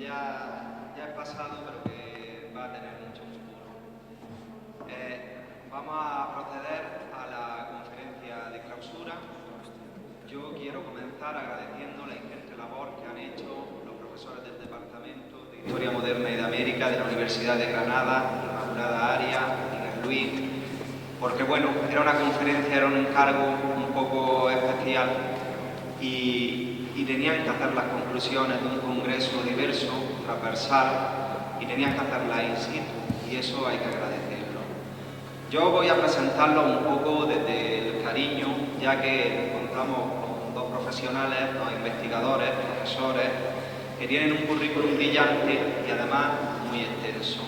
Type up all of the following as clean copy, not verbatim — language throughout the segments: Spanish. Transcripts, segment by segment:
ya es pasado, pero que va a tener mucho futuro. Vamos a proceder a la conferencia de clausura. Yo quiero comenzar agradeciendo la ingente labor que han hecho los profesores del Departamento de Historia Moderna y de América de la Universidad de Granada, Inmaculada Arias, Miguel Luis, porque bueno, era una conferencia, era un encargo un poco especial y tenían que hacer las conclusiones de un congreso diverso, transversal, y tenían que hacerlas in situ, y eso hay que agradecerlo. Yo voy a presentarlo un poco desde el cariño, ya que contamos con dos profesionales, dos investigadores, profesores, que tienen un currículum brillante y además muy extenso.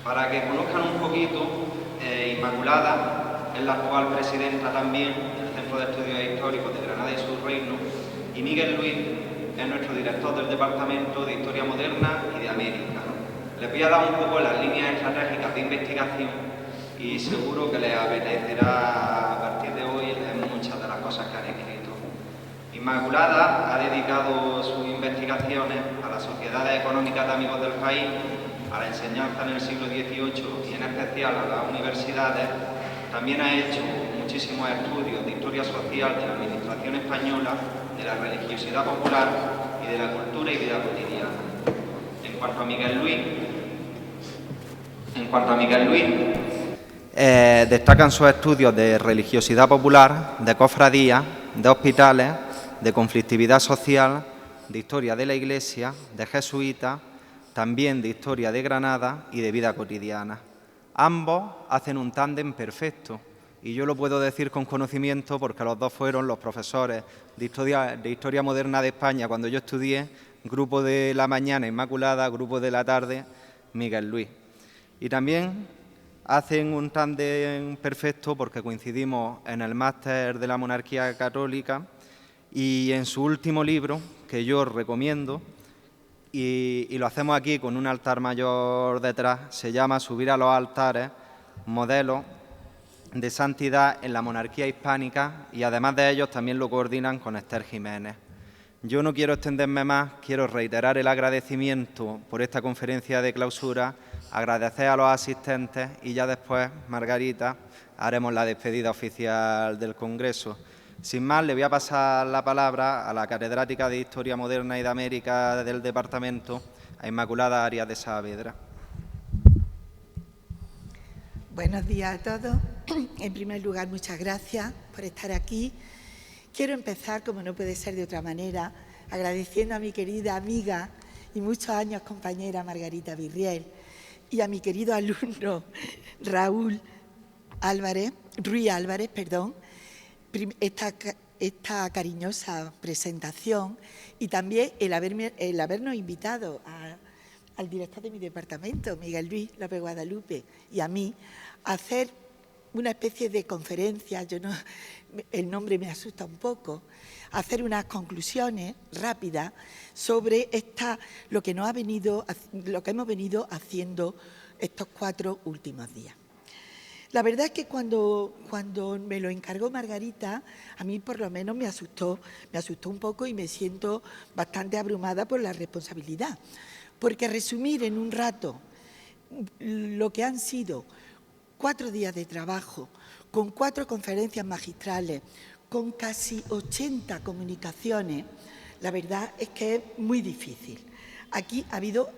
Para que conozcan un poquito, Inmaculada es la actual presidenta también del Centro de Estudios Históricos de Granada y su Reino, y Miguel Luis es nuestro director del Departamento de Historia Moderna y de América. Les voy a dar un poco las líneas estratégicas de investigación y seguro que les apetecerá a partir de hoy leer muchas de las cosas que han escrito. Inmaculada ha dedicado sus investigaciones a las sociedades económicas de amigos del país, a la enseñanza en el siglo XVIII y en especial a las universidades. También ha hecho muchísimos estudios de historia social de la administración española, de la religiosidad popular y de la cultura y vida cotidiana. En cuanto a Miguel Luis, destacan sus estudios de religiosidad popular, de cofradías, de hospitales, de conflictividad social, de historia de la Iglesia, de jesuitas, también de historia de Granada y de vida cotidiana. Ambos hacen un tándem perfecto y yo lo puedo decir con conocimiento porque los dos fueron los profesores de Historia Moderna de España cuando yo estudié, grupo de la mañana Inmaculada, grupo de la tarde Miguel Luis. Y también hacen un tándem perfecto porque coincidimos en el máster de la monarquía católica y en su último libro, que yo recomiendo, y lo hacemos aquí con un altar mayor detrás, se llama Subir a los altares, modelos de santidad en la monarquía hispánica, y además de ellos también lo coordinan con Esther Jiménez. Yo no quiero extenderme más, quiero reiterar el agradecimiento por esta conferencia de clausura, agradecer a los asistentes y ya después, Margarita, haremos la despedida oficial del Congreso. Sin más, le voy a pasar la palabra a la catedrática de Historia Moderna y de América del Departamento, a Inmaculada Arias de Saavedra. Buenos días a todos. En primer lugar, muchas gracias por estar aquí. Quiero empezar, como no puede ser de otra manera, agradeciendo a mi querida amiga y muchos años compañera Margarita Virriel y a mi querido alumno Ruy Álvarez, esta cariñosa presentación y también el habernos invitado al director de mi departamento, Miguel Luis López Guadalupe, y a mí, a hacer una especie de conferencia, el nombre me asusta un poco, hacer unas conclusiones rápidas sobre lo que hemos venido haciendo estos 4 últimos días. La verdad es que cuando me lo encargó Margarita, a mí por lo menos me asustó un poco y me siento bastante abrumada por la responsabilidad, porque resumir en un rato lo que han sido 4 días de trabajo, con 4 conferencias magistrales, con casi 80 comunicaciones, la verdad es que es muy difícil. Aquí ha habido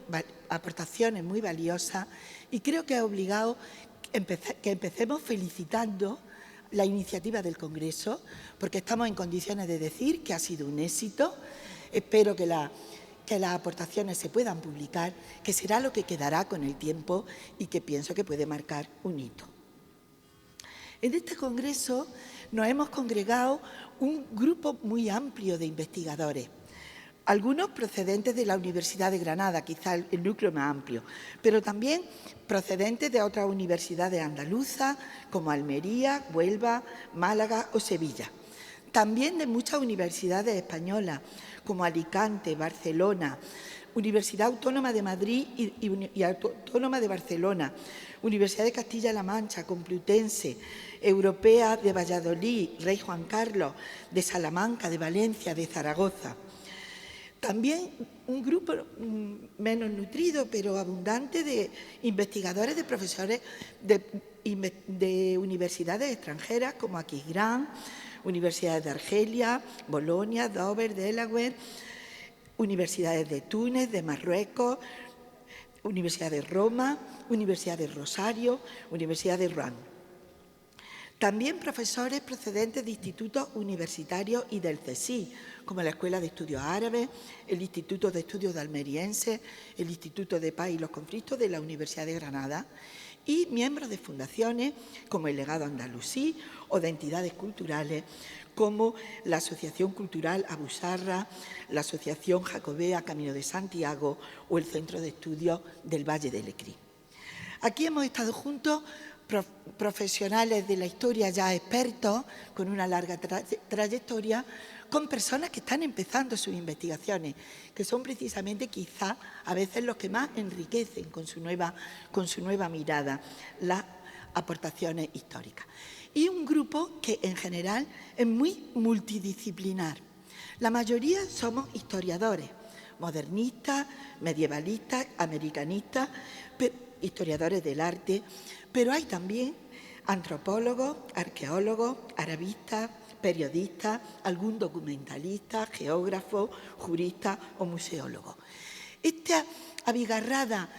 aportaciones muy valiosas y creo que ha obligado que empecemos felicitando la iniciativa del Congreso, porque estamos en condiciones de decir que ha sido un éxito. Espero que las aportaciones se puedan publicar, que será lo que quedará con el tiempo y que pienso que puede marcar un hito. En este Congreso nos hemos congregado un grupo muy amplio de investigadores, algunos procedentes de la Universidad de Granada, quizá el núcleo más amplio, pero también procedentes de otras universidades andaluzas como Almería, Huelva, Málaga o Sevilla. También de muchas universidades españolas como Alicante, Barcelona, Universidad Autónoma de Madrid y Autónoma de Barcelona, Universidad de Castilla-La Mancha, Complutense, Europea de Valladolid, Rey Juan Carlos, de Salamanca, de Valencia, de Zaragoza. También un grupo menos nutrido, pero abundante, de investigadores, de profesores de universidades extranjeras como Aquisgrán, universidades de Argelia, Bolonia, Dover, Delaware, universidades de Túnez, de Marruecos, Universidad de Roma, Universidad de Rosario, Universidad de Rouen. También profesores procedentes de institutos universitarios y del CSIC, como la Escuela de Estudios Árabes, el Instituto de Estudios de Almerienses, el Instituto de Paz y los Conflictos de la Universidad de Granada, y miembros de fundaciones como el Legado Andalusí o de entidades culturales como la Asociación Cultural Abusarra, la Asociación Jacobea Camino de Santiago o el Centro de Estudios del Valle del Lecrín. Aquí hemos estado juntos profesionales de la historia ya expertos, con una larga trayectoria, con personas que están empezando sus investigaciones, que son precisamente quizá a veces los que más enriquecen con su nueva mirada las aportaciones históricas. Y un grupo que en general es muy multidisciplinar. La mayoría somos historiadores, modernistas, medievalistas, americanistas, historiadores del arte, pero hay también antropólogos, arqueólogos, arabistas, periodistas, algún documentalista, geógrafo, jurista o museólogo. Esta abigarrada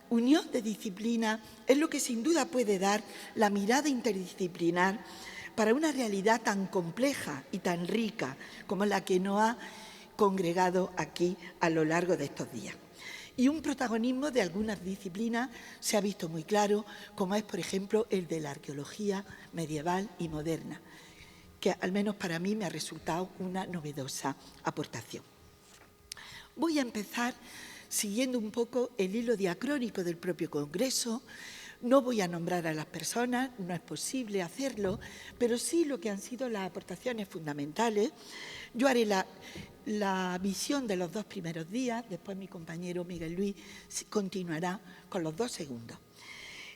unión de disciplinas es lo que sin duda puede dar la mirada interdisciplinar para una realidad tan compleja y tan rica como la que nos ha congregado aquí a lo largo de estos días. Y un protagonismo de algunas disciplinas se ha visto muy claro, como es, por ejemplo, el de la arqueología medieval y moderna, que al menos para mí me ha resultado una novedosa aportación. Voy a empezar siguiendo un poco el hilo diacrónico del propio Congreso. No voy a nombrar a las personas, no es posible hacerlo, pero sí lo que han sido las aportaciones fundamentales. Yo haré la visión de los 2 primeros días, después mi compañero Miguel Luis continuará con los 2 segundos.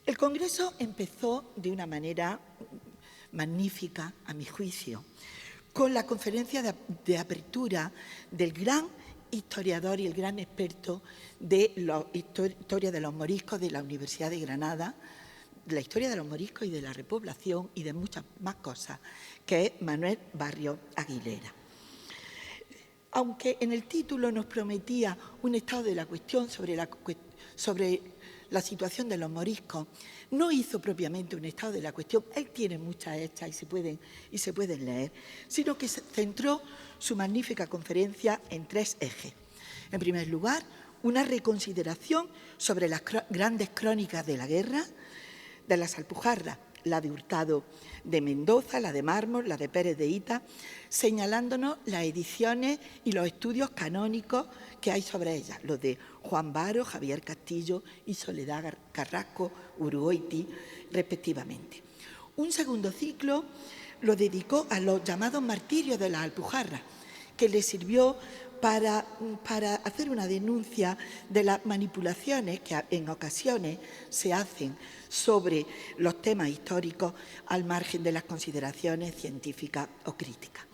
El Congreso empezó de una manera magnífica, a mi juicio, con la conferencia de apertura del gran historiador y el gran experto de la historia de los moriscos de la Universidad de Granada, de la historia de los moriscos y de la repoblación y de muchas más cosas, que es Manuel Barrios Aguilera. Aunque en el título nos prometía un estado de la cuestión sobre la situación de los moriscos, no hizo propiamente un estado de la cuestión. Él tiene muchas hechas y se pueden leer, sino que centró su magnífica conferencia en 3 ejes. En primer lugar, una reconsideración sobre las grandes crónicas de la guerra, de las Alpujarras, la de Hurtado de Mendoza, la de Mármol, la de Pérez de Hita, señalándonos las ediciones y los estudios canónicos que hay sobre ellas, los de Juan Varo, Javier Castillo y Soledad Carrasco Uruoiti, respectivamente. Un segundo ciclo lo dedicó a los llamados martirios de las Alpujarras, que le sirvió para hacer una denuncia de las manipulaciones que en ocasiones se hacen sobre los temas históricos al margen de las consideraciones científicas o críticas.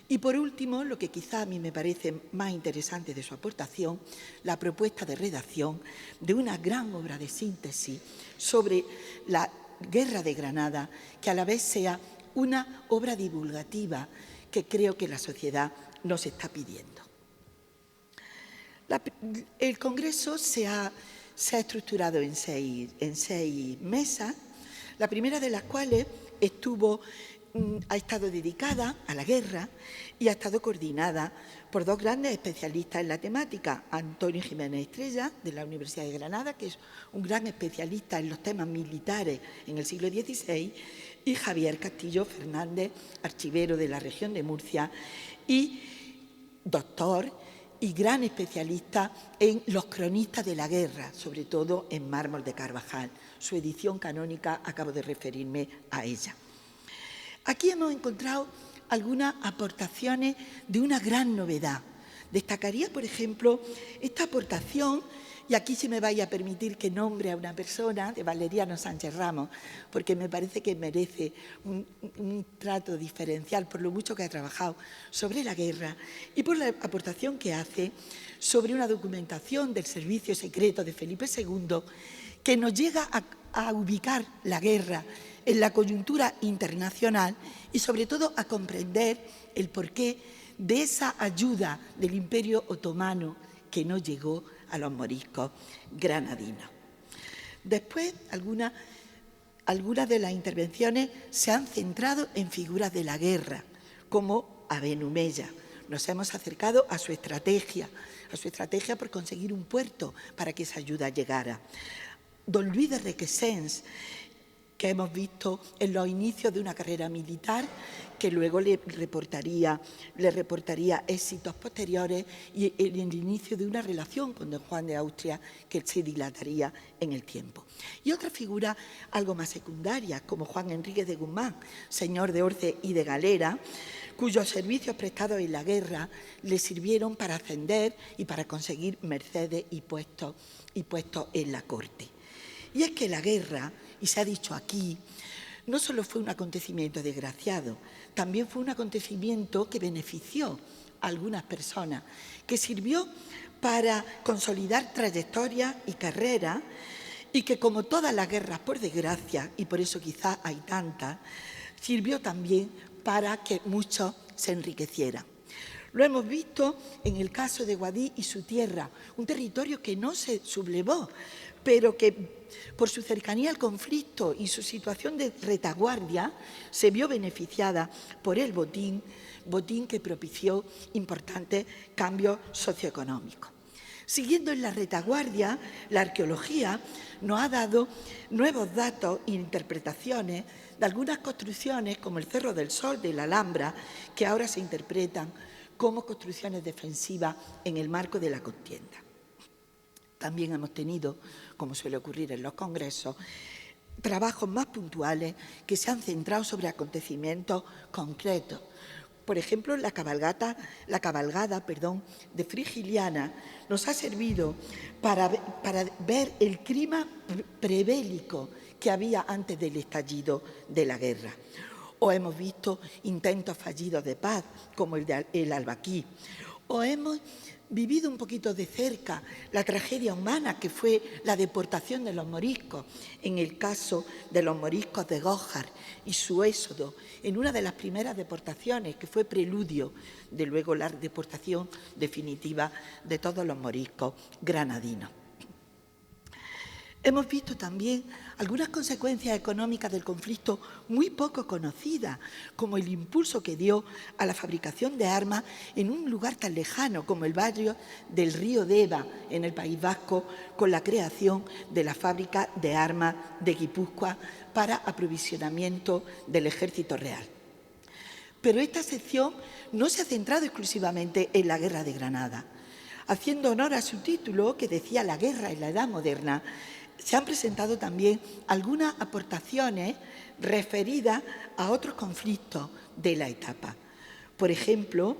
Y por último, lo que quizá a mí me parece más interesante de su aportación, la propuesta de redacción de una gran obra de síntesis sobre la Guerra de Granada, que a la vez sea una obra divulgativa que creo que la sociedad nos está pidiendo. El Congreso se ha estructurado en seis mesas, la primera de las cuales ha estado dedicada a la guerra y ha estado coordinada por 2 grandes especialistas en la temática, Antonio Jiménez Estrella, de la Universidad de Granada, que es un gran especialista en los temas militares en el siglo XVI, y Javier Castillo Fernández, archivero de la región de Murcia y doctor y gran especialista en los cronistas de la guerra, sobre todo en Mármol de Carvajal. Su edición canónica, acabo de referirme a ella. Aquí hemos encontrado algunas aportaciones de una gran novedad. Destacaría, por ejemplo, esta aportación Y aquí sí me vaya a permitir que nombre a una persona, de Valeriano Sánchez Ramos, porque me parece que merece un trato diferencial por lo mucho que ha trabajado sobre la guerra y por la aportación que hace sobre una documentación del servicio secreto de Felipe II que nos llega a ubicar la guerra en la coyuntura internacional y sobre todo a comprender el porqué de esa ayuda del Imperio Otomano que no llegó a los moriscos granadinos. Después, algunas de las intervenciones se han centrado en figuras de la guerra, como Aben Humeya. Nos hemos acercado a su estrategia por conseguir un puerto para que esa ayuda llegara. Don Luis de Requesens, que hemos visto en los inicios de una carrera militar, que luego le reportaría éxitos posteriores y en el inicio de una relación con don Juan de Austria que se dilataría en el tiempo. Y otra figura algo más secundaria, como Juan Enríquez de Guzmán, señor de Orce y de Galera, cuyos servicios prestados en la guerra le sirvieron para ascender y para conseguir mercedes y puestos en la corte. Y es que la guerra, y se ha dicho aquí, no solo fue un acontecimiento desgraciado, también fue un acontecimiento que benefició a algunas personas, que sirvió para consolidar trayectorias y carreras y que, como todas las guerras, por desgracia, y por eso quizás hay tantas, sirvió también para que muchos se enriquecieran. Lo hemos visto en el caso de Guadix y su tierra, un territorio que no se sublevó, pero que por su cercanía al conflicto y su situación de retaguardia se vio beneficiada por el botín que propició importantes cambios socioeconómicos. Siguiendo en la retaguardia, la arqueología nos ha dado nuevos datos e interpretaciones de algunas construcciones, como el Cerro del Sol de la Alhambra, que ahora se interpretan como construcciones defensivas en el marco de la contienda. También hemos tenido, como suele ocurrir en los congresos, trabajos más puntuales que se han centrado sobre acontecimientos concretos. Por ejemplo, la cabalgada de Frigiliana nos ha servido para ver el clima prebélico que había antes del estallido de la guerra. O hemos visto intentos fallidos de paz, como el de el Albaquí. O hemos vivido un poquito de cerca la tragedia humana que fue la deportación de los moriscos, en el caso de los moriscos de Gójar y su éxodo, en una de las primeras deportaciones que fue preludio de luego la deportación definitiva de todos los moriscos granadinos. Hemos visto también algunas consecuencias económicas del conflicto muy poco conocidas, como el impulso que dio a la fabricación de armas en un lugar tan lejano como el barrio del Río Deva, en el País Vasco, con la creación de la fábrica de armas de Guipúzcoa para aprovisionamiento del Ejército Real. Pero esta sección no se ha centrado exclusivamente en la Guerra de Granada. Haciendo honor a su título, que decía La guerra en la Edad Moderna, se han presentado también algunas aportaciones referidas a otros conflictos de la etapa. Por ejemplo,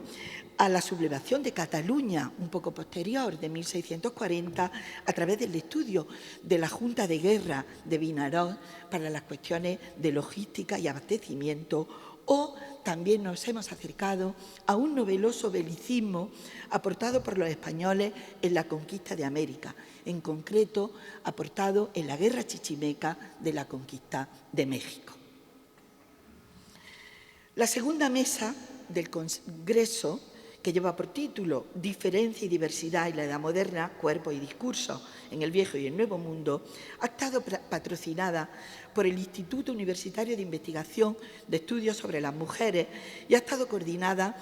a la sublevación de Cataluña, un poco posterior, de 1640, a través del estudio de la Junta de Guerra de Vinaròs para las cuestiones de logística y abastecimiento, o también nos hemos acercado a un noveloso belicismo aportado por los españoles en la conquista de América, en concreto aportado en la Guerra Chichimeca de la conquista de México. La segunda mesa del Congreso, que lleva por título Diferencia y diversidad en la Edad Moderna, cuerpo y discurso en el Viejo y el Nuevo Mundo, ha estado patrocinada por el Instituto Universitario de Investigación de Estudios sobre las Mujeres y ha estado coordinada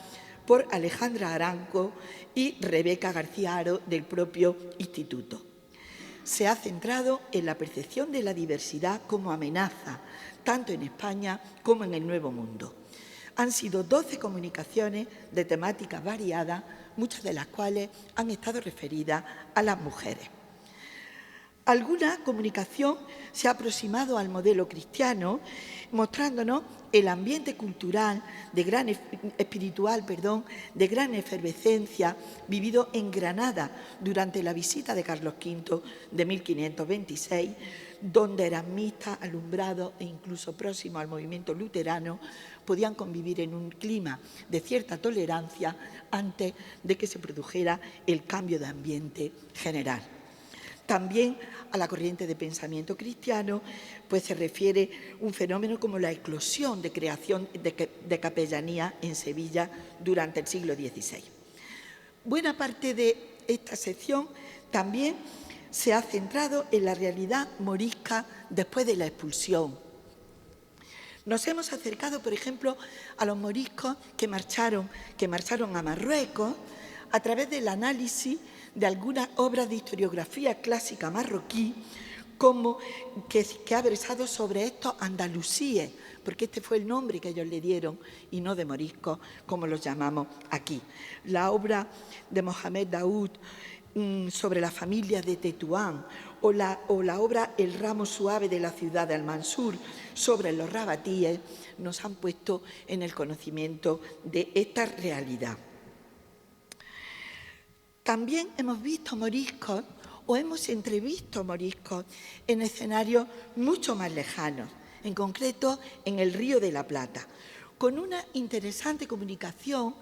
por Alejandra Aranco y Rebeca García Haro del propio instituto. Se ha centrado en la percepción de la diversidad como amenaza, tanto en España como en el Nuevo Mundo. Han sido 12 comunicaciones de temáticas variadas, muchas de las cuales han estado referidas a las mujeres. Alguna comunicación se ha aproximado al modelo cristiano, mostrándonos el ambiente cultural espiritual, de gran efervescencia vivido en Granada durante la visita de Carlos V de 1526, donde erasmistas, alumbrados e incluso próximos al movimiento luterano podían convivir en un clima de cierta tolerancia antes de que se produjera el cambio de ambiente general. También a la corriente de pensamiento cristiano pues se refiere un fenómeno como la eclosión de creación de capellanía en Sevilla durante el siglo XVI. Buena parte de esta sección también se ha centrado en la realidad morisca después de la expulsión. Nos hemos acercado, por ejemplo, a los moriscos que marcharon a Marruecos a través del análisis de algunas obras de historiografía clásica marroquí, como que ha versado sobre estos andalusíes, porque este fue el nombre que ellos le dieron, y no de moriscos, como los llamamos aquí. La obra de Mohamed Daoud sobre la familia de Tetuán, o la obra El ramo suave de la ciudad de Al-Mansur sobre los rabatíes, nos han puesto en el conocimiento de esta realidad. También hemos visto moriscos o hemos entrevisto moriscos en escenarios mucho más lejanos, en concreto en el Río de la Plata, con una interesante comunicación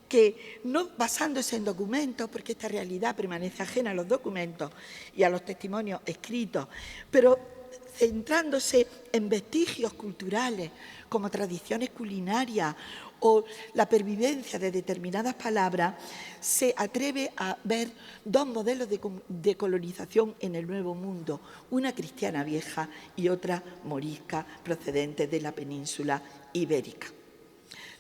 que, no basándose en documentos, porque esta realidad permanece ajena a los documentos y a los testimonios escritos, pero centrándose en vestigios culturales como tradiciones culinarias o la pervivencia de determinadas palabras, se atreve a ver dos modelos de colonización en el Nuevo Mundo, una cristiana vieja y otra morisca procedente de la península ibérica.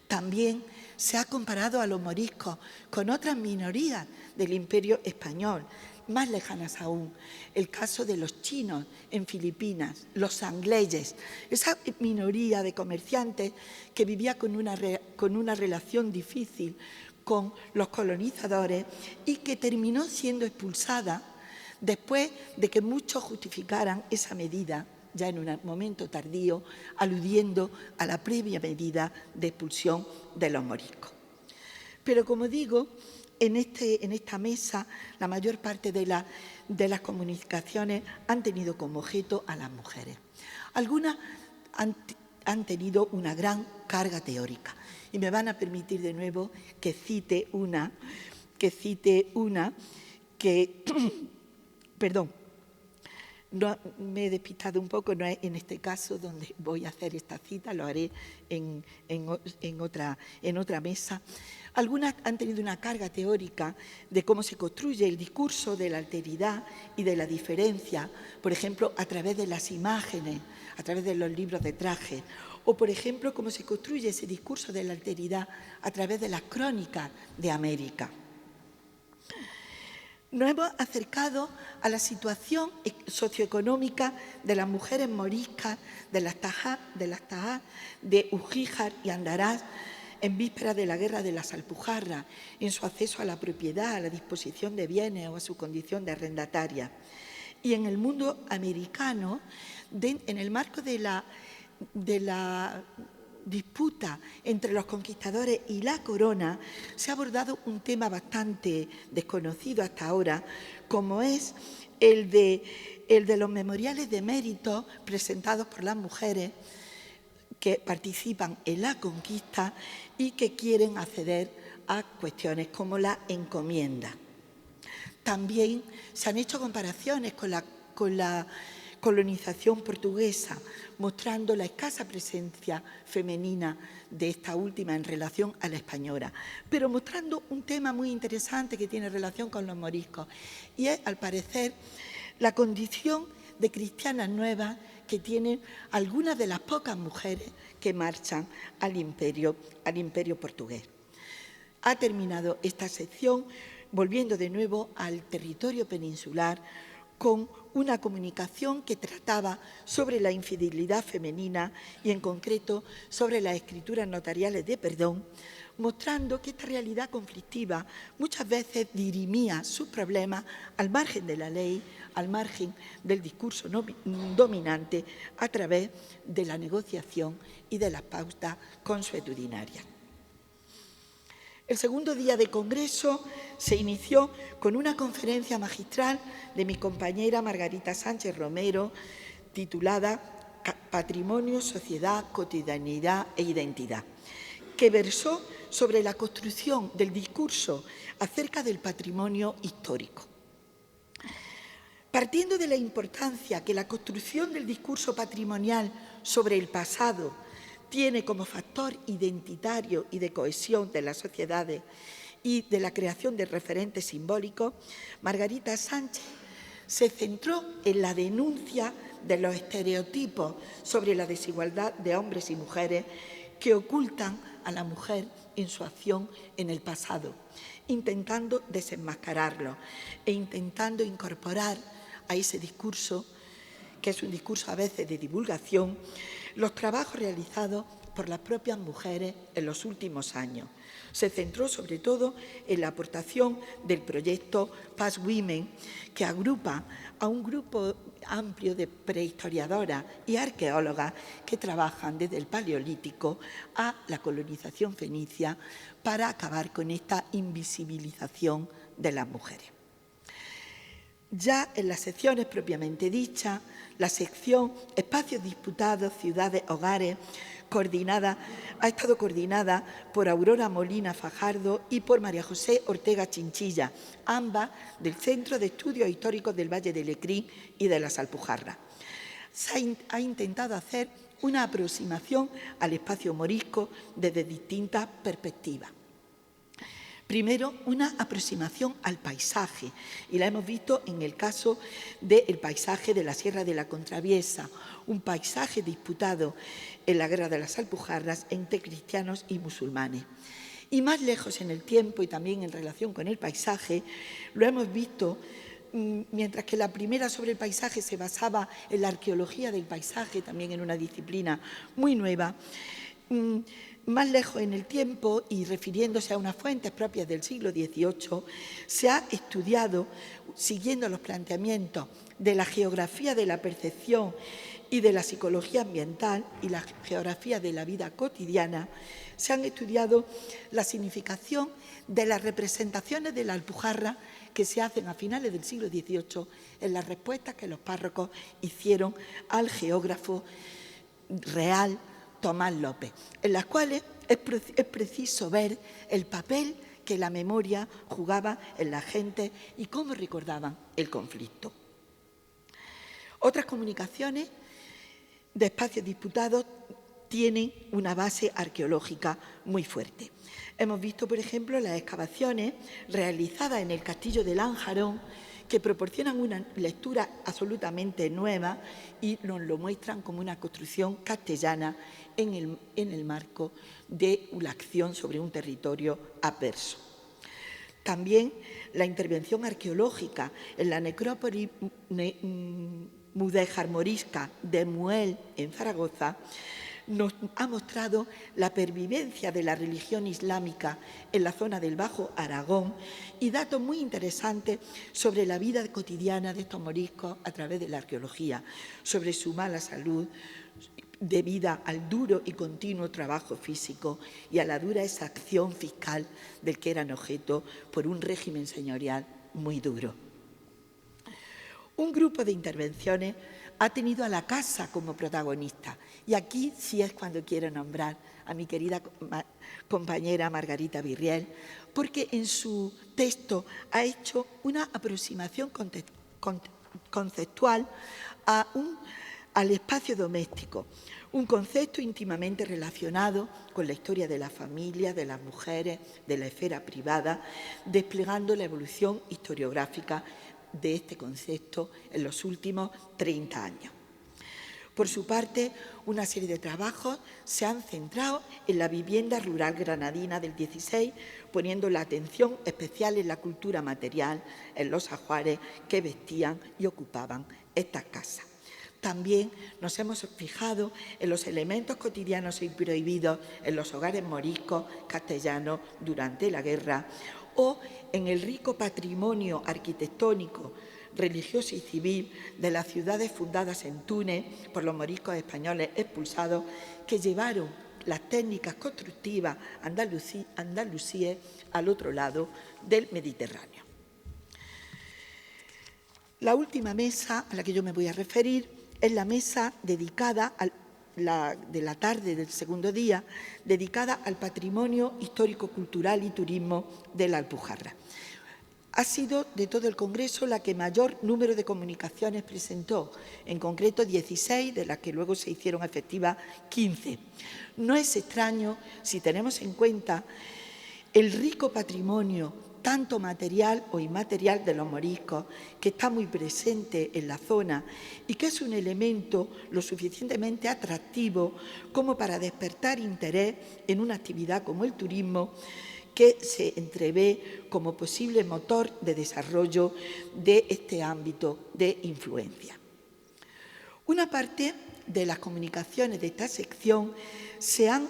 También se ha comparado a los moriscos con otras minorías del Imperio español, más lejanas aún, el caso de los chinos en Filipinas, los sangleyes, esa minoría de comerciantes que vivía con una relación difícil con los colonizadores y que terminó siendo expulsada después de que muchos justificaran esa medida, ya en un momento tardío, aludiendo a la previa medida de expulsión de los moriscos. Pero, como digo, en esta mesa la mayor parte de las comunicaciones han tenido como objeto a las mujeres. Algunas han tenido una gran carga teórica y me van a permitir de nuevo que cite una perdón, no, me he despistado un poco, no es en este caso donde voy a hacer esta cita, lo haré en otra mesa. Algunas han tenido una carga teórica de cómo se construye el discurso de la alteridad y de la diferencia, por ejemplo, a través de las imágenes, a través de los libros de traje, o, por ejemplo, cómo se construye ese discurso de la alteridad a través de las crónicas de América. Nos hemos acercado a la situación socioeconómica de las mujeres moriscas de las Tahá, de Ugíjar y Andarás en vísperas de la guerra de las Alpujarras, en su acceso a la propiedad, a la disposición de bienes o a su condición de arrendataria. Y en el mundo americano, en el marco de la disputa entre los conquistadores y la corona, se ha abordado un tema bastante desconocido hasta ahora, como es el de los memoriales de mérito presentados por las mujeres que participan en la conquista y que quieren acceder a cuestiones como la encomienda. También se han hecho comparaciones con la colonización portuguesa, mostrando la escasa presencia femenina de esta última en relación a la española, pero mostrando un tema muy interesante que tiene relación con los moriscos, y es, al parecer, la condición de cristianas nuevas que tienen algunas de las pocas mujeres que marchan al imperio portugués. Ha terminado esta sección volviendo de nuevo al territorio peninsular con una comunicación que trataba sobre la infidelidad femenina y, en concreto, sobre las escrituras notariales de perdón, mostrando que esta realidad conflictiva muchas veces dirimía sus problemas al margen de la ley, al margen del discurso dominante, a través de la negociación y de las pautas consuetudinarias. El segundo día de congreso se inició con una conferencia magistral de mi compañera Margarita Sánchez Romero, titulada Patrimonio, Sociedad, Cotidianidad e Identidad, que versó sobre la construcción del discurso acerca del patrimonio histórico. Partiendo de la importancia que la construcción del discurso patrimonial sobre el pasado tiene como factor identitario y de cohesión de las sociedades y de la creación de referentes simbólicos, Margarita Sánchez se centró en la denuncia de los estereotipos sobre la desigualdad de hombres y mujeres que ocultan a la mujer en su acción en el pasado, intentando desenmascararlo e intentando incorporar a ese discurso, que es un discurso a veces de divulgación, los trabajos realizados por las propias mujeres en los últimos años. Se centró sobre todo en la aportación del proyecto Past Women, que agrupa a un grupo amplio de prehistoriadoras y arqueólogas que trabajan desde el Paleolítico a la colonización fenicia para acabar con esta invisibilización de las mujeres. Ya en las secciones propiamente dichas, la sección Espacios Disputados, Ciudades, Hogares, ha estado coordinada por Aurora Molina Fajardo y por María José Ortega Chinchilla, ambas del Centro de Estudios Históricos del Valle de Lecrín y de las Alpujarras. Se ha intentado hacer una aproximación al espacio morisco desde distintas perspectivas. Primero, una aproximación al paisaje, y la hemos visto en el caso del paisaje de la Sierra de la Contraviesa, un paisaje disputado en la Guerra de las Alpujarras entre cristianos y musulmanes. Y más lejos en el tiempo y también en relación con el paisaje, lo hemos visto, mientras que la primera sobre el paisaje se basaba en la arqueología del paisaje, también en una disciplina muy nueva. Más lejos en el tiempo y refiriéndose a unas fuentes propias del siglo XVIII, se ha estudiado, siguiendo los planteamientos de la geografía de la percepción y de la psicología ambiental y la geografía de la vida cotidiana, se han estudiado la significación de las representaciones de la Alpujarra que se hacen a finales del siglo XVIII en las respuestas que los párrocos hicieron al geógrafo real Tomás López, en las cuales es preciso ver el papel que la memoria jugaba en la gente y cómo recordaban el conflicto. Otras comunicaciones de espacios disputados tienen una base arqueológica muy fuerte. Hemos visto, por ejemplo, las excavaciones realizadas en el castillo de Lanjarón, que proporcionan una lectura absolutamente nueva y nos lo muestran como una construcción castellana en el marco de una acción sobre un territorio adverso. También la intervención arqueológica en la necrópolis mudéjar morisca de Muel, en Zaragoza, nos ha mostrado la pervivencia de la religión islámica en la zona del Bajo Aragón y datos muy interesantes sobre la vida cotidiana de estos moriscos a través de la arqueología, sobre su mala salud debida al duro y continuo trabajo físico y a la dura exacción fiscal del que eran objeto por un régimen señorial muy duro. Un grupo de intervenciones ha tenido a la casa como protagonista. Y aquí sí es cuando quiero nombrar a mi querida compañera Margarita Virriel, porque en su texto ha hecho una aproximación conceptual al espacio doméstico, un concepto íntimamente relacionado con la historia de la familia, de las mujeres, de la esfera privada, desplegando la evolución historiográfica de este concepto en los últimos 30 años. Por su parte, una serie de trabajos se han centrado en la vivienda rural granadina del 16, poniendo la atención especial en la cultura material, en los ajuares que vestían y ocupaban estas casas. También nos hemos fijado en los elementos cotidianos y prohibidos en los hogares moriscos castellanos durante la guerra, o en el rico patrimonio arquitectónico, religioso y civil de las ciudades fundadas en Túnez por los moriscos españoles expulsados, que llevaron las técnicas constructivas andalusíes al otro lado del Mediterráneo. La última mesa a la que yo me voy a referir es la mesa dedicada de la tarde del segundo día, dedicada al patrimonio histórico-cultural y turismo de la Alpujarra. Ha sido de todo el Congreso la que mayor número de comunicaciones presentó, en concreto 16, de las que luego se hicieron efectivas 15. No es extraño si tenemos en cuenta el rico patrimonio, tanto material o inmaterial, de los moriscos, que está muy presente en la zona y que es un elemento lo suficientemente atractivo como para despertar interés en una actividad como el turismo, que se entrevé como posible motor de desarrollo de este ámbito de influencia. Una parte de las comunicaciones de esta sección se han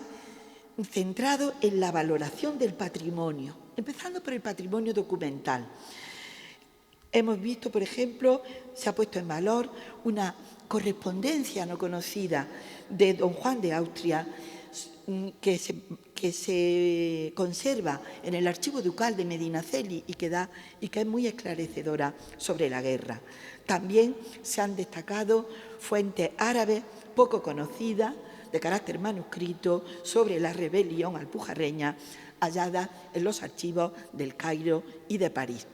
centrado en la valoración del patrimonio, empezando por el patrimonio documental. Hemos visto, por ejemplo, se ha puesto en valor una correspondencia no conocida de don Juan de Austria, que se conserva en el Archivo Ducal de Medinaceli y que es muy esclarecedora sobre la guerra. También se han destacado fuentes árabes poco conocidas, de carácter manuscrito, sobre la rebelión alpujarreña, halladas en los archivos del Cairo y de París.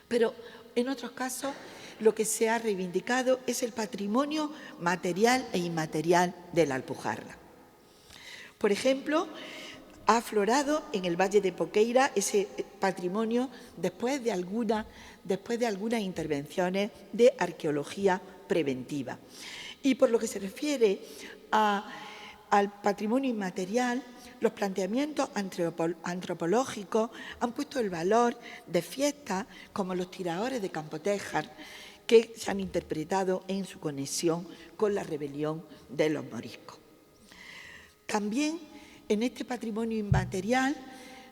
Pero en otros casos lo que se ha reivindicado es el patrimonio material e inmaterial de la Alpujarra. Por ejemplo, ha aflorado en el Valle de Poqueira ese patrimonio después de algunas intervenciones de arqueología preventiva. Y por lo que se refiere al patrimonio inmaterial, los planteamientos antropológicos han puesto el valor de fiestas como los tiradores de Campotejar, que se han interpretado en su conexión con la rebelión de los moriscos. También en este patrimonio inmaterial,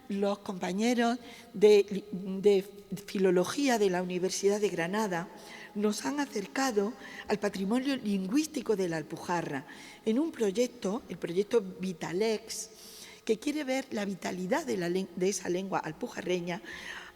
los compañeros de Filología de la Universidad de Granada nos han acercado al patrimonio lingüístico de la Alpujarra en un proyecto, el proyecto Vitalex, que quiere ver la vitalidad de esa lengua alpujarreña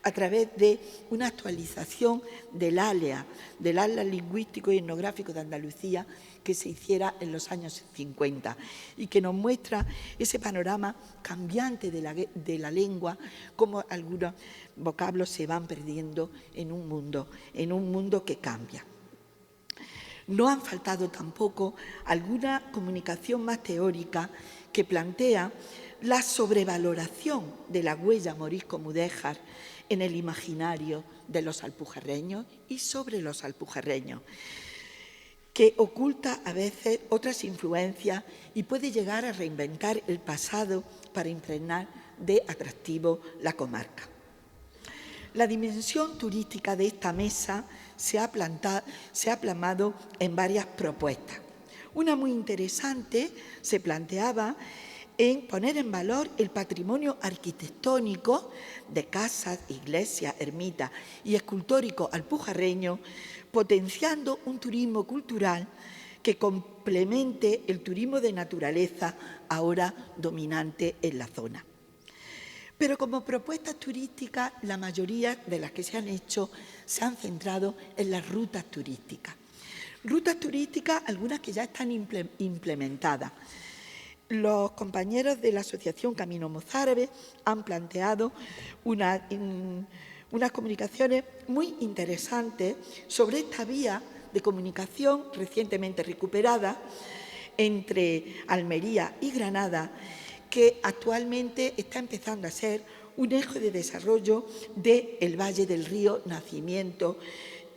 a través de una actualización del ALEA, del Atlas Lingüístico y Etnográfico de Andalucía, que se hiciera en los años 50 y que nos muestra ese panorama cambiante de la lengua, cómo algunos vocablos se van perdiendo en un mundo que cambia. No han faltado tampoco alguna comunicación más teórica que plantea la sobrevaloración de la huella morisco-mudéjar en el imaginario de los alpujarreños y sobre los alpujarreños, que oculta a veces otras influencias y puede llegar a reinventar el pasado para impregnar de atractivo la comarca. La dimensión turística de esta mesa se ha plasmado en varias propuestas. Una muy interesante se planteaba en poner en valor el patrimonio arquitectónico de casas, iglesias, ermitas y escultórico alpujarreño, potenciando un turismo cultural que complemente el turismo de naturaleza ahora dominante en la zona. Pero como propuestas turísticas, la mayoría de las que se han hecho se han centrado en las rutas turísticas. Rutas turísticas, algunas que ya están implementadas. Los compañeros de la Asociación Camino Mozárabe han planteado unas comunicaciones muy interesantes sobre esta vía de comunicación recientemente recuperada entre Almería y Granada, que actualmente está empezando a ser un eje de desarrollo del Valle del Río Nacimiento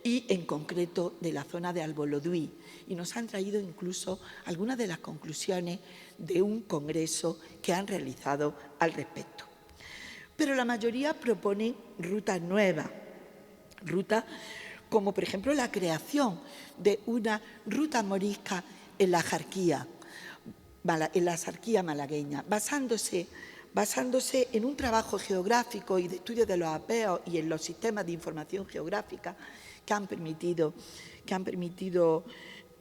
y, en concreto, de la zona de Alboloduí. Y nos han traído incluso algunas de las conclusiones de un congreso que han realizado al respecto. Pero la mayoría proponen rutas nuevas, rutas como por ejemplo la creación de una ruta morisca en la Jarquía, malagueña, basándose en un trabajo geográfico y de estudio de los apeos y en los sistemas de información geográfica que han permitido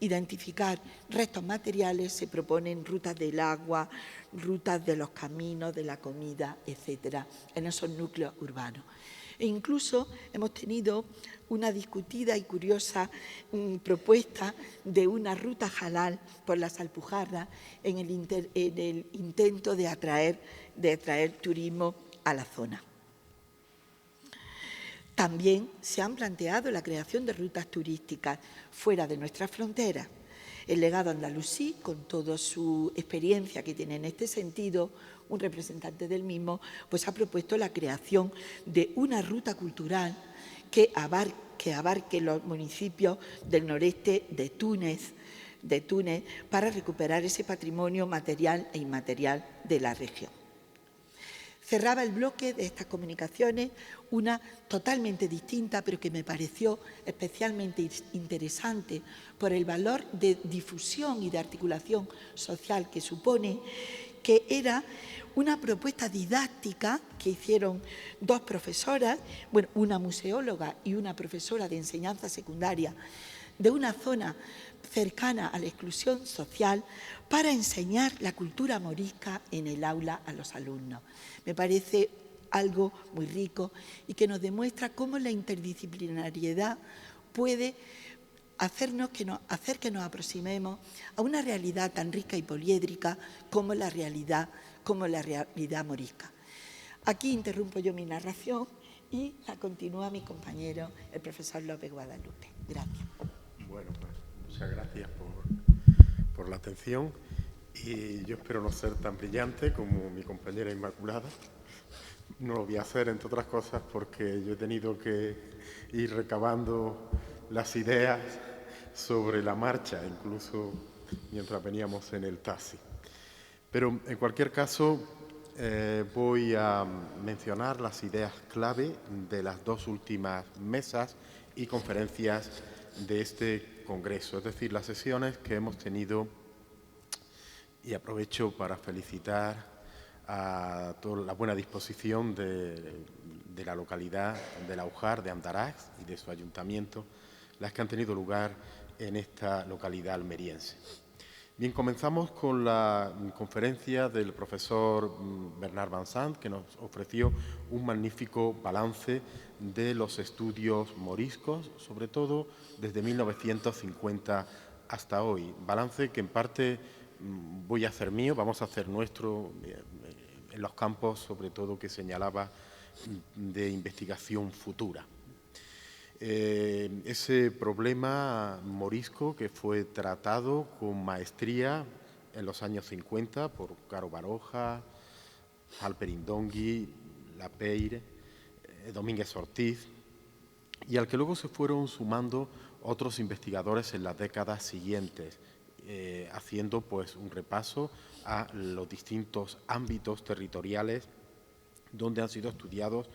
identificar restos materiales. Se proponen rutas del agua, rutas de los caminos, de la comida, etcétera, en esos núcleos urbanos. E incluso hemos tenido una discutida y curiosa propuesta de una ruta halal por las Alpujarras en el intento de atraer turismo a la zona. También se han planteado la creación de rutas turísticas fuera de nuestras fronteras. El legado andalusí, con toda su experiencia que tiene en este sentido, un representante del mismo, pues ha propuesto la creación de una ruta cultural que abarque los municipios del noreste de Túnez para recuperar ese patrimonio material e inmaterial de la región. Cerraba el bloque de estas comunicaciones una totalmente distinta, pero que me pareció especialmente interesante por el valor de difusión y de articulación social que supone, que era una propuesta didáctica que hicieron dos profesoras, bueno, una museóloga y una profesora de enseñanza secundaria de una zona cercana a la exclusión social, para enseñar la cultura morisca en el aula a los alumnos. Me parece algo muy rico y que nos demuestra cómo la interdisciplinariedad puede hacer que nos aproximemos a una realidad tan rica y poliédrica como la realidad morisca. Aquí interrumpo yo mi narración y la continúa mi compañero, el profesor López Guadalupe. Gracias. Bueno, pues muchas gracias por la atención, y yo espero no ser tan brillante como mi compañera Inmaculada. No lo voy a hacer, entre otras cosas, porque yo he tenido que ir recabando las ideas sobre la marcha, incluso mientras veníamos en el taxi. Pero, en cualquier caso, voy a mencionar las ideas clave de las dos últimas mesas y conferencias de este congreso, es decir, las sesiones que hemos tenido, y aprovecho para felicitar a toda la buena disposición de la localidad del Aujar de Andarax y de su ayuntamiento, las que han tenido lugar en esta localidad almeriense. Bien, comenzamos con la conferencia del profesor Bernard Vincent, que nos ofreció un magnífico balance de los estudios moriscos, sobre todo desde 1950 hasta hoy. Balance que en parte voy a hacer mío, vamos a hacer nuestro en los campos, sobre todo, que señalaba de investigación futura. Ese problema morisco que fue tratado con maestría en los años 50 por Caro Baroja, Halperin Dongui, Lapeire, Domínguez Ortiz, y al que luego se fueron sumando otros investigadores en las décadas siguientes, haciendo pues un repaso a los distintos ámbitos territoriales donde han sido estudiados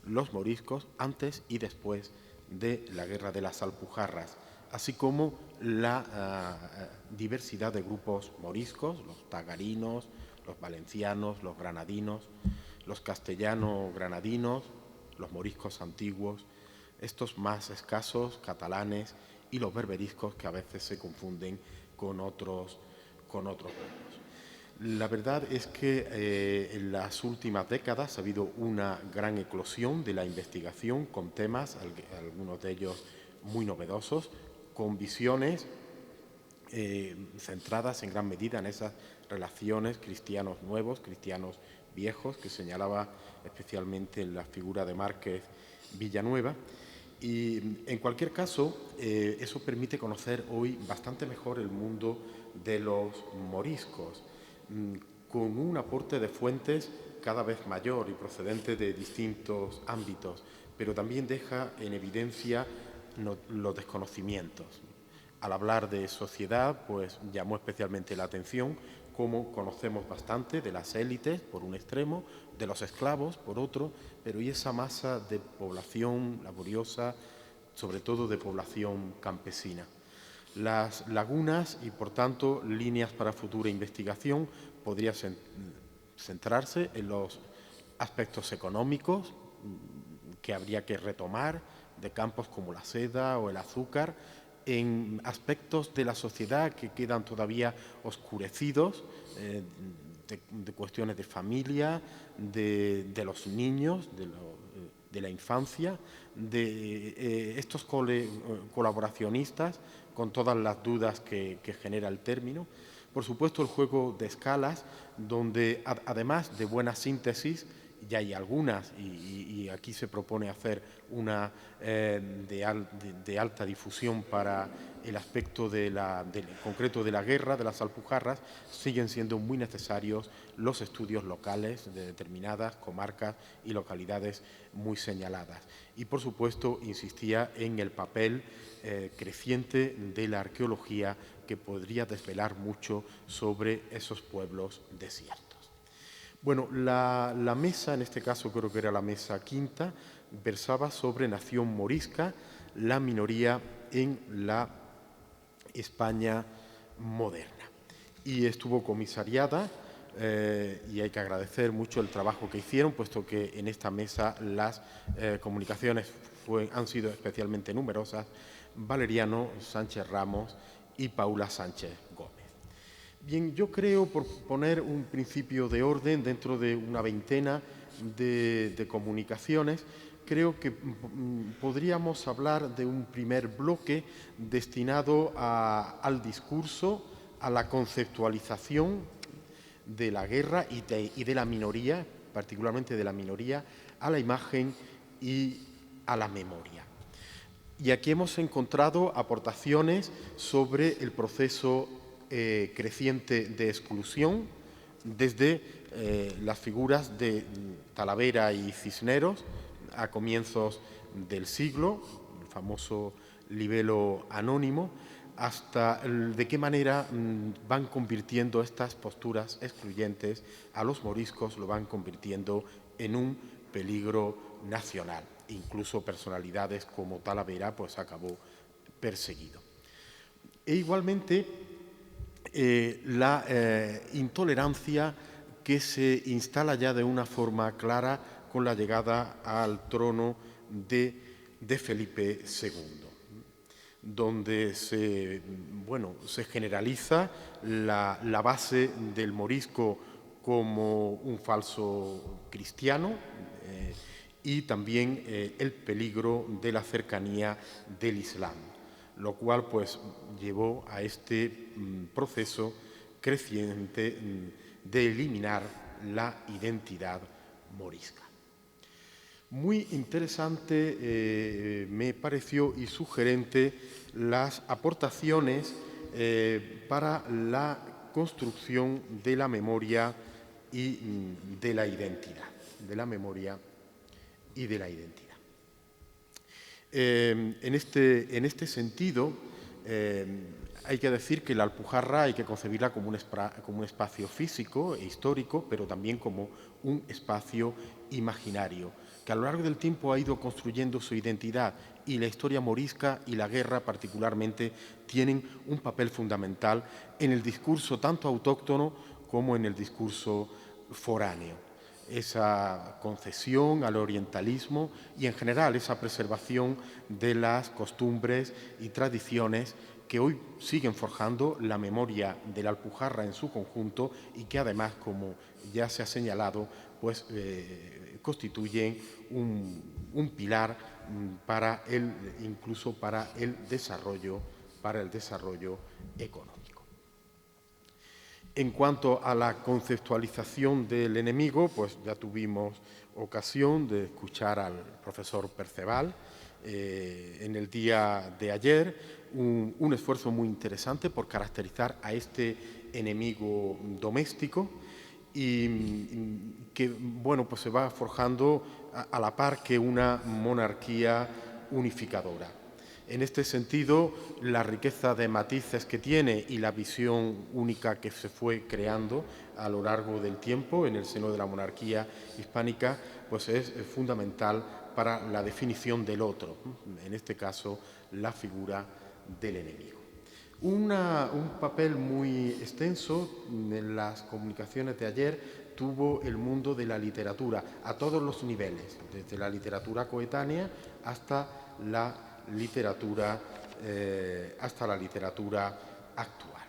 los moriscos antes y después de la Guerra de las Alpujarras, así como la diversidad de grupos moriscos, los tagarinos, los valencianos, los granadinos, los castellano-granadinos, los moriscos antiguos, estos más escasos, catalanes, y los berberiscos, que a veces se confunden con otros grupos. La verdad es que en las últimas décadas ha habido una gran eclosión de la investigación con temas, algunos de ellos muy novedosos, con visiones centradas en gran medida en esas relaciones cristianos nuevos, cristianos viejos, que señalaba especialmente en la figura de Márquez Villanueva. Y, en cualquier caso, eso permite conocer hoy bastante mejor el mundo de los moriscos, con un aporte de fuentes cada vez mayor y procedente de distintos ámbitos, pero también deja en evidencia los desconocimientos. Al hablar de sociedad, pues llamó especialmente la atención cómo conocemos bastante de las élites, por un extremo, de los esclavos, por otro, pero y esa masa de población laboriosa, sobre todo de población campesina. Las lagunas y, por tanto, líneas para futura investigación podría centrarse en los aspectos económicos que habría que retomar de campos como la seda o el azúcar, en aspectos de la sociedad que quedan todavía oscurecidos, de cuestiones de familia, de los niños, de la infancia, de estos colaboracionistas, con todas las dudas que genera el término. Por supuesto, el juego de escalas, donde además de buena síntesis, ya hay algunas, y aquí se propone hacer una de alta difusión para el aspecto concreto de la guerra, de las Alpujarras, siguen siendo muy necesarios los estudios locales de determinadas comarcas y localidades muy señaladas. Y, por supuesto, insistía en el papel creciente de la arqueología, que podría desvelar mucho sobre esos pueblos desiertos. Bueno, la mesa, en este caso creo que era la mesa quinta, versaba sobre nación morisca, la minoría en la España moderna. Y estuvo comisariada, y hay que agradecer mucho el trabajo que hicieron, puesto que en esta mesa las comunicaciones han sido especialmente numerosas: Valeriano Sánchez Ramos y Paula Sánchez Gómez. Bien, yo creo, por poner un principio de orden dentro de una veintena de comunicaciones, creo que podríamos hablar de un primer bloque destinado al discurso, a la conceptualización de la guerra y de la minoría, particularmente de la minoría, a la imagen y a la memoria. Y aquí hemos encontrado aportaciones sobre el proceso creciente de exclusión, desde las figuras de Talavera y Cisneros a comienzos del siglo, el famoso libelo anónimo, hasta de qué manera van convirtiendo estas posturas excluyentes a los moriscos, lo van convirtiendo en un peligro nacional. Incluso personalidades como Talavera pues acabó perseguido. E igualmente la intolerancia que se instala ya de una forma clara con la llegada al trono de Felipe II, donde se generaliza la base del morisco como un falso cristiano, y también el peligro de la cercanía del Islam, lo cual pues llevó a este proceso creciente de eliminar la identidad morisca. Muy interesante me pareció y sugerente las aportaciones para la construcción de la memoria y de la identidad, En este sentido, hay que decir que la Alpujarra hay que concebirla como un espacio físico e histórico, pero también como un espacio imaginario, que a lo largo del tiempo ha ido construyendo su identidad, y la historia morisca y la guerra particularmente tienen un papel fundamental en el discurso tanto autóctono como en el discurso foráneo. Esa concesión al orientalismo y, en general, esa preservación de las costumbres y tradiciones que hoy siguen forjando la memoria de la Alpujarra en su conjunto, y que además, como ya se ha señalado, pues constituyen un pilar incluso para el desarrollo económico. En cuanto a la conceptualización del enemigo, pues ya tuvimos ocasión de escuchar al profesor Perceval en el día de ayer, un esfuerzo muy interesante por caracterizar a este enemigo doméstico, y que pues se va forjando a la par que una monarquía unificadora. En este sentido, la riqueza de matices que tiene y la visión única que se fue creando a lo largo del tiempo en el seno de la monarquía hispánica, pues es fundamental para la definición del otro, en este caso la figura del enemigo. Un papel muy extenso en las comunicaciones de ayer tuvo el mundo de la literatura a todos los niveles, desde la literatura coetánea hasta la literatura actual.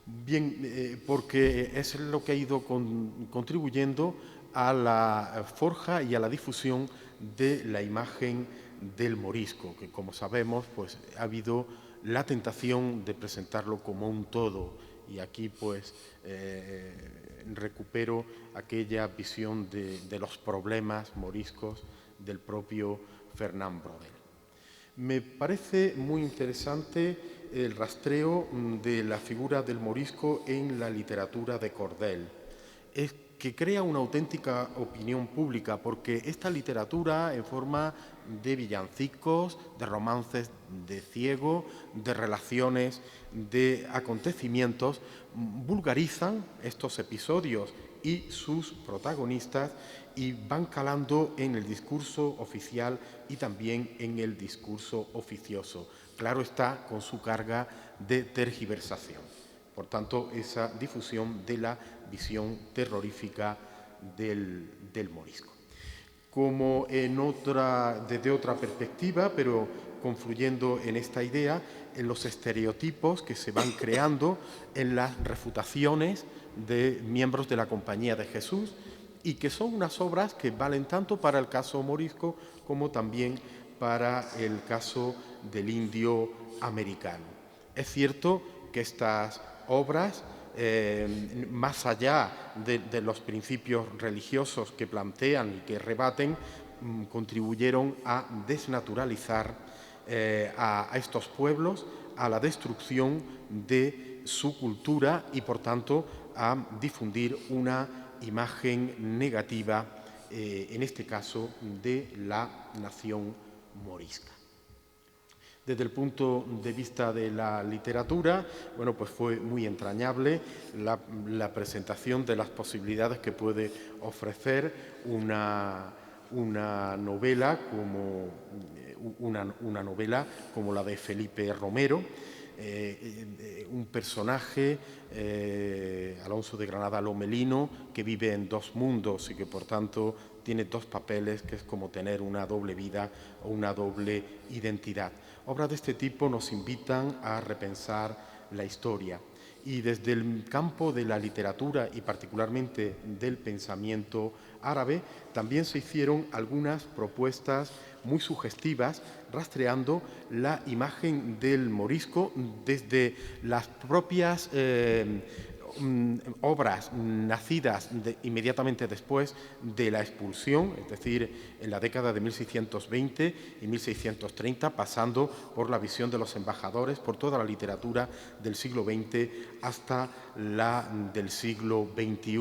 Bien, porque es lo que ha ido contribuyendo a la forja y a la difusión de la imagen del morisco, que como sabemos pues ha habido la tentación de presentarlo como un todo, y aquí pues recupero aquella visión de los problemas moriscos del propio Fernán Braudel. Me parece muy interesante el rastreo de la figura del morisco en la literatura de Cordel, es que crea una auténtica opinión pública, porque esta literatura en forma de villancicos, de romances de ciego, de relaciones, de acontecimientos, vulgarizan estos episodios y sus protagonistas y van calando en el discurso oficial y también en el discurso oficioso. Claro está, con su carga de tergiversación. Por tanto, esa difusión de la visión terrorífica del morisco. Como desde otra perspectiva, pero confluyendo en esta idea, en los estereotipos que se van creando en las refutaciones de miembros de la Compañía de Jesús, y que son unas obras que valen tanto para el caso morisco como también para el caso del indio americano. Es cierto que estas obras, más allá de los principios religiosos que plantean y que rebaten, contribuyeron a desnaturalizar a estos pueblos, a la destrucción de su cultura y, por tanto, a difundir una imagen negativa, en este caso, de la nación morisca. Desde el punto de vista de la literatura, bueno, pues fue muy entrañable la presentación de las posibilidades que puede ofrecer una novela como la de Felipe Romero, un personaje, Alonso de Granada Lomelino, que vive en dos mundos y que por tanto tiene dos papeles, que es como tener una doble vida o una doble identidad. Obras de este tipo nos invitan a repensar la historia, y desde el campo de la literatura y particularmente del pensamiento árabe también se hicieron algunas propuestas muy sugestivas, rastreando la imagen del morisco desde las propias obras nacidas inmediatamente después de la expulsión, es decir, en la década de 1620 y 1630, pasando por la visión de los embajadores, por toda la literatura del siglo XX hasta la del siglo XXI.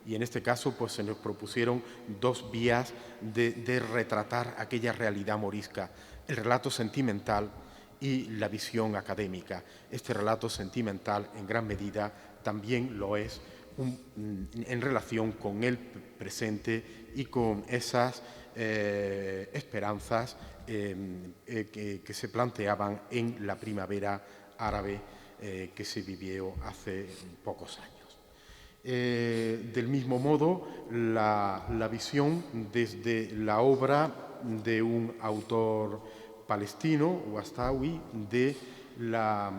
Y en este caso pues se nos propusieron dos vías de retratar aquella realidad morisca: el relato sentimental y la visión académica. Este relato sentimental, en gran medida, también lo es en relación con el presente y con esas esperanzas que se planteaban en la primavera árabe que se vivió hace pocos años. Del mismo modo, la visión desde la obra de un autor palestino, Wastawi, de la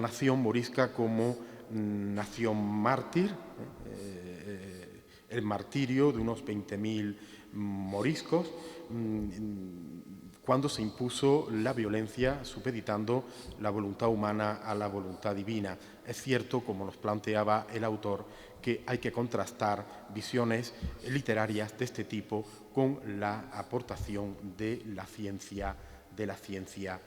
nación morisca como nación mártir, el martirio de unos 20.000 moriscos, cuando se impuso la violencia supeditando la voluntad humana a la voluntad divina. Es cierto, como nos planteaba el autor, que hay que contrastar visiones literarias de este tipo con la aportación de la ciencia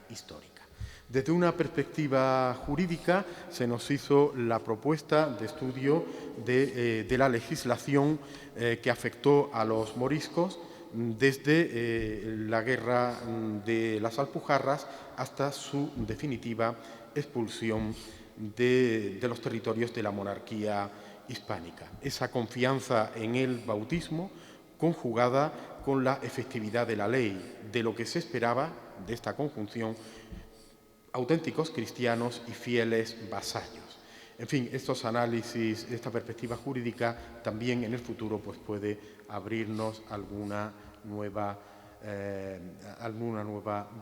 histórica. Desde una perspectiva jurídica se nos hizo la propuesta de estudio de la legislación que afectó a los moriscos desde la guerra de las Alpujarras hasta su definitiva expulsión de los territorios de la monarquía hispánica. Esa confianza en el bautismo, conjugada con la efectividad de la ley, de lo que se esperaba de esta conjunción, auténticos cristianos y fieles vasallos. En fin, estos análisis, esta perspectiva jurídica también en el futuro pues, puede abrirnos alguna nueva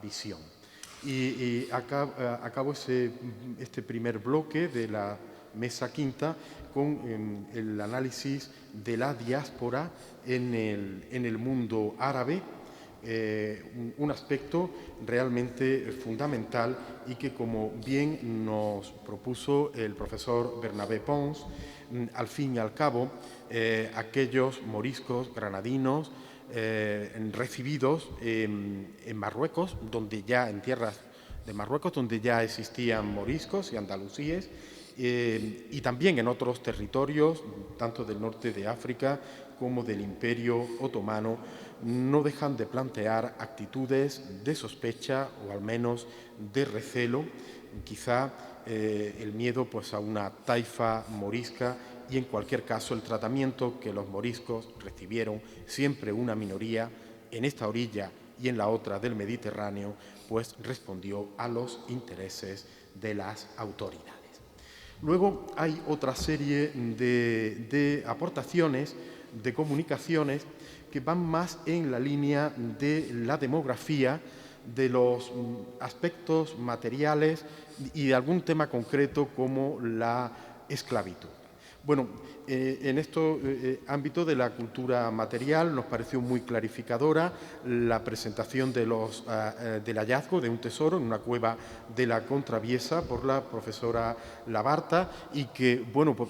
visión. Y acabo este primer bloque de la mesa quinta con el análisis de la diáspora en el mundo árabe, un aspecto realmente fundamental y que, como bien nos propuso el profesor Bernabé Pons, al fin y al cabo, aquellos moriscos granadinos recibidos en Marruecos, en tierras de Marruecos, donde ya existían moriscos y andalusíes, y también en otros territorios, tanto del norte de África como del Imperio Otomano, no dejan de plantear actitudes de sospecha o al menos de recelo, quizá el miedo pues, a una taifa morisca y en cualquier caso el tratamiento que los moriscos recibieron, siempre una minoría, en esta orilla y en la otra del Mediterráneo, pues respondió a los intereses de las autoridades. Luego hay otra serie de aportaciones, de comunicaciones, que van más en la línea de la demografía, de los aspectos materiales y de algún tema concreto como la esclavitud. Bueno, en este ámbito de la cultura material nos pareció muy clarificadora la presentación del hallazgo de un tesoro en una cueva de la Contraviesa por la profesora Labarta y que, bueno, pues,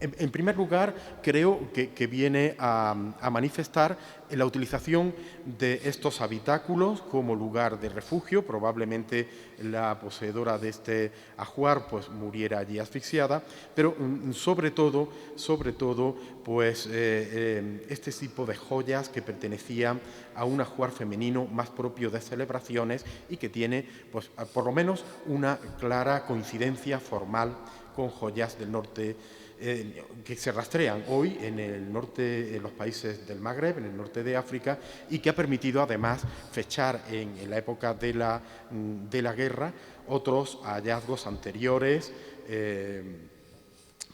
en primer lugar, creo que viene a manifestar la utilización de estos habitáculos como lugar de refugio. Probablemente la poseedora de este ajuar pues muriera allí asfixiada, pero sobre todo, pues este tipo de joyas que pertenecían a un ajuar femenino más propio de celebraciones y que tiene, pues, por lo menos una clara coincidencia formal con joyas del norte que se rastrean hoy en el norte, en los países del Magreb, en el norte de África, y que ha permitido además fechar en la época de la guerra otros hallazgos anteriores,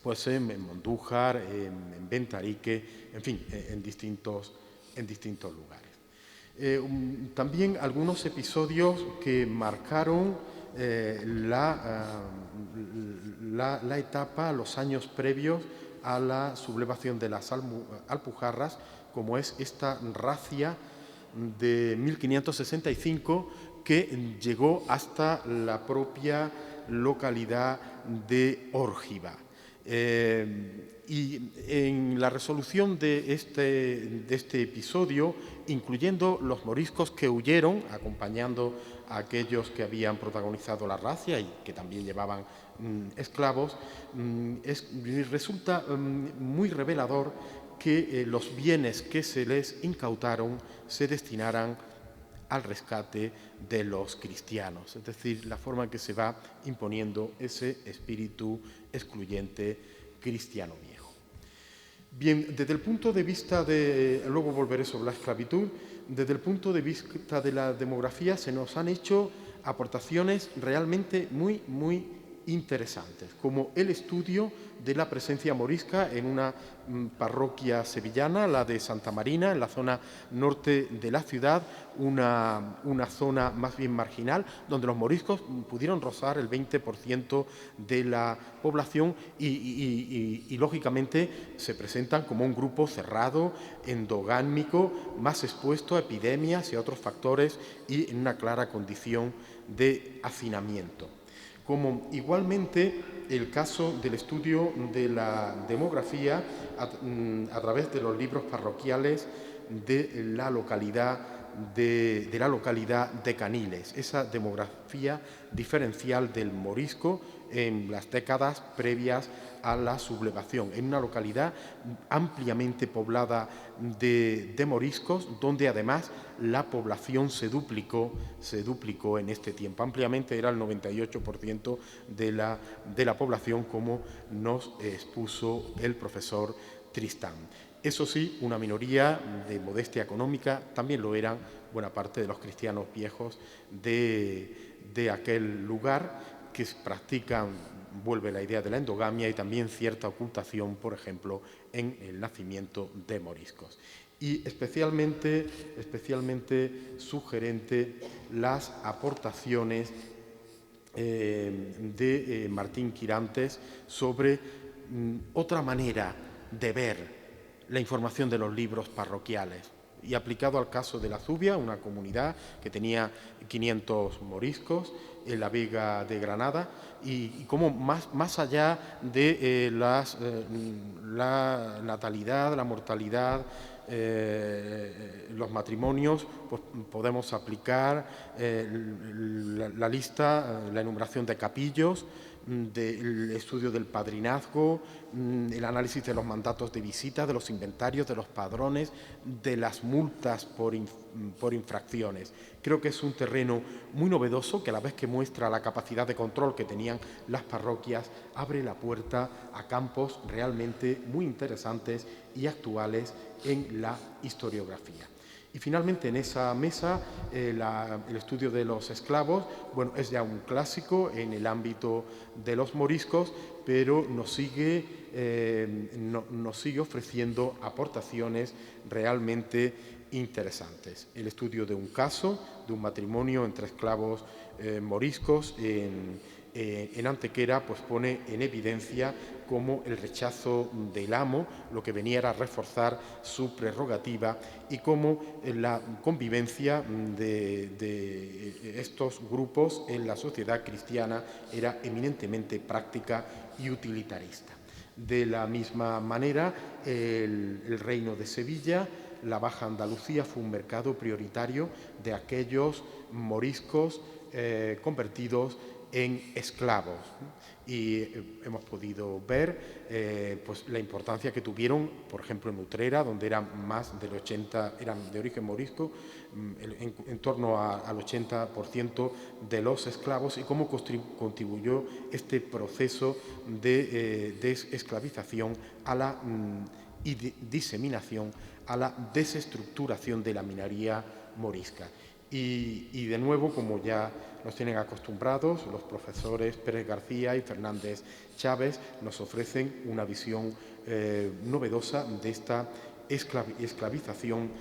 pues en Mondújar, en Bentarique, en fin, en distintos lugares. También algunos episodios que marcaron la etapa, los años previos a la sublevación de las Alpujarras, como es esta razzia de 1565 que llegó hasta la propia localidad de Órgiva. Y en la resolución de este episodio, incluyendo los moriscos que huyeron, acompañando a aquellos que habían protagonizado la razzia y que también llevaban esclavos, resulta muy revelador que los bienes que se les incautaron se destinaran al rescate de los cristianos, es decir, la forma en que se va imponiendo ese espíritu excluyente cristiano viejo. Bien, desde el punto de vista luego volveré sobre la esclavitud, desde el punto de vista de la demografía se nos han hecho aportaciones realmente muy, muy interesantes, como el estudio de la presencia morisca en una parroquia sevillana, la de Santa Marina, en la zona norte de la ciudad, una zona más bien marginal, donde los moriscos pudieron rozar el 20% de la población y lógicamente se presentan como un grupo cerrado, endogámico, más expuesto a epidemias y a otros factores y en una clara condición de hacinamiento. Como igualmente el caso del estudio de la demografía a través de los libros parroquiales de la localidad de Caniles, esa demografía diferencial del morisco en las décadas previas a la sublevación, en una localidad ampliamente poblada de moriscos, donde además la población se duplicó en este tiempo. Ampliamente era el 98% de la población, como nos expuso el profesor Tristán. Eso sí, una minoría de modestia económica también lo eran buena parte de los cristianos viejos de aquel lugar, que practican, vuelve la idea de la endogamia y también cierta ocultación, por ejemplo, en el nacimiento de moriscos. Y especialmente sugerente las aportaciones de Martín Quirantes sobre otra manera de ver la información de los libros parroquiales, y aplicado al caso de la Zubia, una comunidad que tenía 500 moriscos en la Vega de Granada, y cómo más allá de la natalidad, la mortalidad, los matrimonios, pues podemos aplicar la lista, la enumeración de capillos, del estudio del padrinazgo, el análisis de los mandatos de visita, de los inventarios, de los padrones, de las multas por infracciones. Creo que es un terreno muy novedoso que, a la vez que muestra la capacidad de control que tenían las parroquias, abre la puerta a campos realmente muy interesantes y actuales en la historiografía. Y finalmente, en esa mesa, el estudio de los esclavos, bueno, es ya un clásico en el ámbito de los moriscos, pero nos sigue ofreciendo aportaciones realmente interesantes. El estudio de un caso, de un matrimonio entre esclavos moriscos en Antequera, pues pone en evidencia cómo el rechazo del amo lo que venía era reforzar su prerrogativa, y cómo la convivencia de estos grupos en la sociedad cristiana era eminentemente práctica y utilitarista. De la misma manera, el Reino de Sevilla, la Baja Andalucía, fue un mercado prioritario de aquellos moriscos convertidos en esclavos, y hemos podido ver pues la importancia que tuvieron, por ejemplo, en Utrera, donde eran más del 80%, eran de origen morisco, en torno al 80% de los esclavos, y cómo contribuyó este proceso de esclavización a la y diseminación, a la desestructuración de la minoría morisca. Y de nuevo, como ya nos tienen acostumbrados, los profesores Pérez García y Fernández Chávez nos ofrecen una visión novedosa de esta esclavización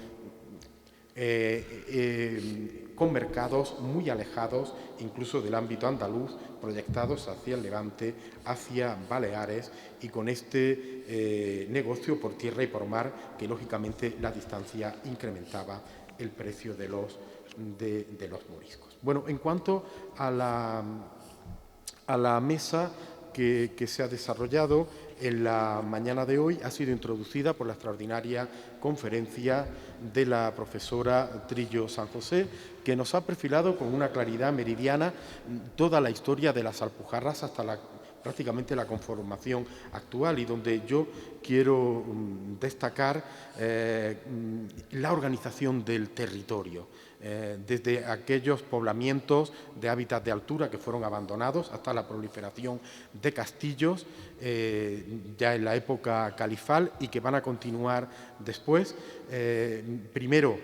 con mercados muy alejados incluso del ámbito andaluz, proyectados hacia el Levante, hacia Baleares, y con este negocio por tierra y por mar, que lógicamente la distancia incrementaba el precio de los moriscos. Bueno, en cuanto a la mesa que se ha desarrollado en la mañana de hoy, ha sido introducida por la extraordinaria conferencia de la profesora Trillo San José, que nos ha perfilado con una claridad meridiana toda la historia de las Alpujarras hasta prácticamente la conformación actual, y donde yo quiero destacar la organización del territorio, desde aquellos poblamientos de hábitat de altura que fueron abandonados hasta la proliferación de castillos ya en la época califal, y que van a continuar después, primero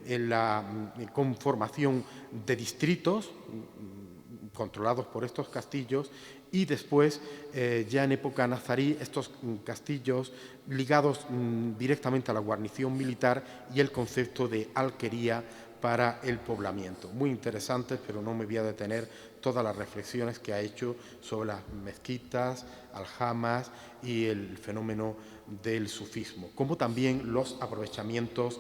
en la conformación de distritos controlados por estos castillos, y después, ya en época nazarí, estos castillos ligados directamente a la guarnición militar y el concepto de alquería para el poblamiento. Muy interesantes, pero no me voy a detener todas las reflexiones que ha hecho sobre las mezquitas, aljamas y el fenómeno del sufismo, como también los aprovechamientos